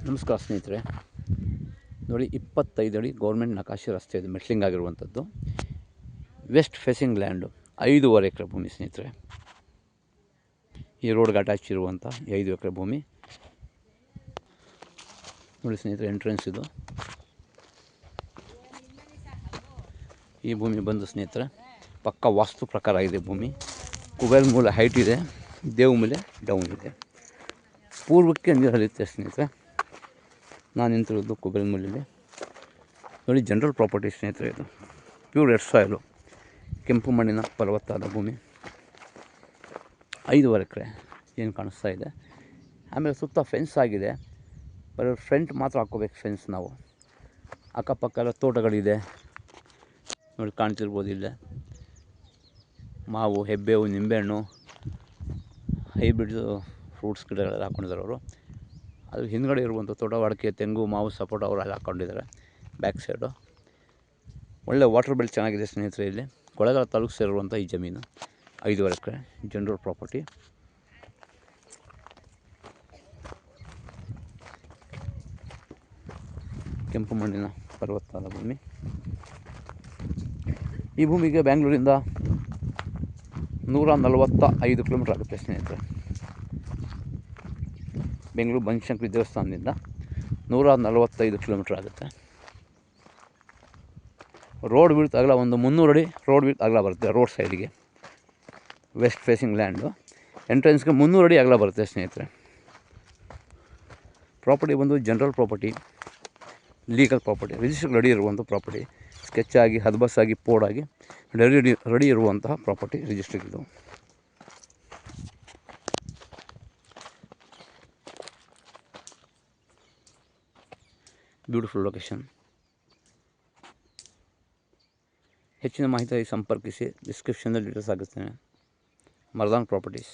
ನಮಸ್ಕಾರ ಸ್ನೇಹಿತರೆ. ನೋಡಿ, 25 ಅಡಿ ಗೌರ್ಮೆಂಟ್ ನಕಾಶೆ ರಸ್ತೆ ಇದೆ, ಮೆಟ್ಲಿಂಗ್ ಆಗಿರುವಂಥದ್ದು. ವೆಸ್ಟ್ ಫೇಸಿಂಗ್ ಲ್ಯಾಂಡು, 5.5 ಎಕರೆ ಭೂಮಿ ಸ್ನೇಹಿತರೆ. ಈ ರೋಡ್ಗೆ ಅಟ್ಯಾಚ್ ಇರುವಂಥ 5 ಎಕರೆ ಭೂಮಿ ನೋಡಿ ಸ್ನೇಹಿತರೆ. ಎಂಟ್ರೆನ್ಸ್ ಇದು. ಈ ಭೂಮಿ ಬಂದು ಸ್ನೇಹಿತರೆ ಪಕ್ಕ ವಾಸ್ತು ಪ್ರಕಾರ ಇದೆ ಭೂಮಿ. ಕುಬೇರ ಮೂಲೆ ಹೈಟ್ ಇದೆ, ದೇವ ಮೂಲೆ ಡೌನ್ ಇದೆ. ಪೂರ್ವಕ್ಕೆ ನೀರು ಹರಿಯುತ್ತೆ ಸ್ನೇಹಿತರೆ. ನಾನು ನಿಂತಿರೋದು ಕುಬೇರ ಮೂಲೆಯಲ್ಲಿ. ನೋಡಿ, ಜನರಲ್ ಪ್ರಾಪರ್ಟಿ ಸ್ನೇಹಿತರೆ. ಇದು ಪ್ಯೂರ್ ರೆಡ್ ಸಾಯಿಲು, ಕೆಂಪು ಮಣ್ಣಿನ ಫಲವತ್ತಾದ ಭೂಮಿ. 5.5 ಎಕರೆ ಏನು ಕಾಣಿಸ್ತಾ ಇದೆ. ಆಮೇಲೆ ಸುತ್ತ ಫೆನ್ಸ್ ಆಗಿದೆ. ಬರೀ ಫ್ರಂಟ್ ಮಾತ್ರ ಹಾಕ್ಕೋಬೇಕು ಫೆನ್ಸ್ ನಾವು. ಅಕ್ಕಪಕ್ಕ ಎಲ್ಲ ತೋಟಗಳಿದೆ ನೋಡಿ, ಕಾಣ್ತಿರ್ಬೋದು. ಇಲ್ಲೇ ಮಾವು, ಹೆಬ್ಬೇವು, ನಿಂಬೆಹಣ್ಣು, ಹೈಬ್ರಿಡ್ ಫ್ರೂಟ್ಸ್ ಗಿಡಗಳೆಲ್ಲ ಹಾಕ್ಕೊಂಡಿದ್ದಾರೆ ಅವರು. ಅದು ಹಿಂದ್ಗಡೆ ಇರುವಂಥ ತೋಟ ಅಡಿಕೆ, ತೆಂಗು, ಮಾವು, ಸಪೋಟ ಅವರೆಲ್ಲ ಹಾಕ್ಕೊಂಡಿದ್ದಾರೆ. ಬ್ಯಾಕ್ ಸೈಡು ಒಳ್ಳೆ ವಾಟರ್ ಬೆಲ್ ಚೆನ್ನಾಗಿದೆ ಸ್ನೇಹಿತರೆ. ಇಲ್ಲಿ ಕೊಳ್ಳೇಗಾಲ ತಾಲೂಕು ಸೇರಿರುವಂಥ ಈ ಜಮೀನು 5.5 ಎಕರೆ ಜನರಲ್ ಪ್ರಾಪರ್ಟಿ. ಕೆಂಪು ಮಣ್ಣಿನ ಫಲವತ್ತಾದ ಭೂಮಿ. ಈ ಭೂಮಿಗೆ ಬೆಂಗಳೂರಿಂದ 145 ಕಿಲೋಮೀಟ್ರ್ ಆಗುತ್ತೆ ಸ್ನೇಹಿತರೆ. ಬೆಂಗಳೂರು ಬನಶಂಕರಿ ದೇವಸ್ಥಾನದಿಂದ 145 ಕಿಲೋಮೀಟ್ರ್ ಆಗುತ್ತೆ. ರೋಡ್ ವಿಡ್ತ್ ಅಗಲ ಒಂದು 300 ಅಡಿ ರೋಡ್ ವಿಡ್ತ್ ಅಗಲ ಬರುತ್ತೆ. ರೋಡ್ ಸೈಡಿಗೆ ವೆಸ್ಟ್ ಫೇಸಿಂಗ್ ಲ್ಯಾಂಡು. ಎಂಟ್ರೆನ್ಸ್ಗೆ 300 ಅಡಿ ಅಗಲ ಬರುತ್ತೆ ಸ್ನೇಹಿತರೆ. ಪ್ರಾಪರ್ಟಿ ಬಂದು general property, legal property, register ready ಇರುವಂಥ ಪ್ರಾಪರ್ಟಿ. ಸ್ಕೆಚ್ಚಾಗಿ, ಹದ್ಬಸ್ಸಾಗಿ, ಪೋಡಾಗಿ ರೆಡಿ ಇರುವಂತಹ ಪ್ರಾಪರ್ಟಿ ರಿಜಿಸ್ಟರ್ ಇದು. Beautiful location. ಹೆಚ್ಚಿನ ಮಾಹಿತಿಗಾಗಿ ಸಂಪರ್ಕಿಸಿ. ಡಿಸ್ಕ್ರಿಪ್ಷನ್ನಲ್ಲಿ ಡೀಟೇಲ್ಸ್ ಆಗುತ್ತೇನೆ. ಮರ್ದಾನ್ ಪ್ರಾಪರ್ಟೀಸ್.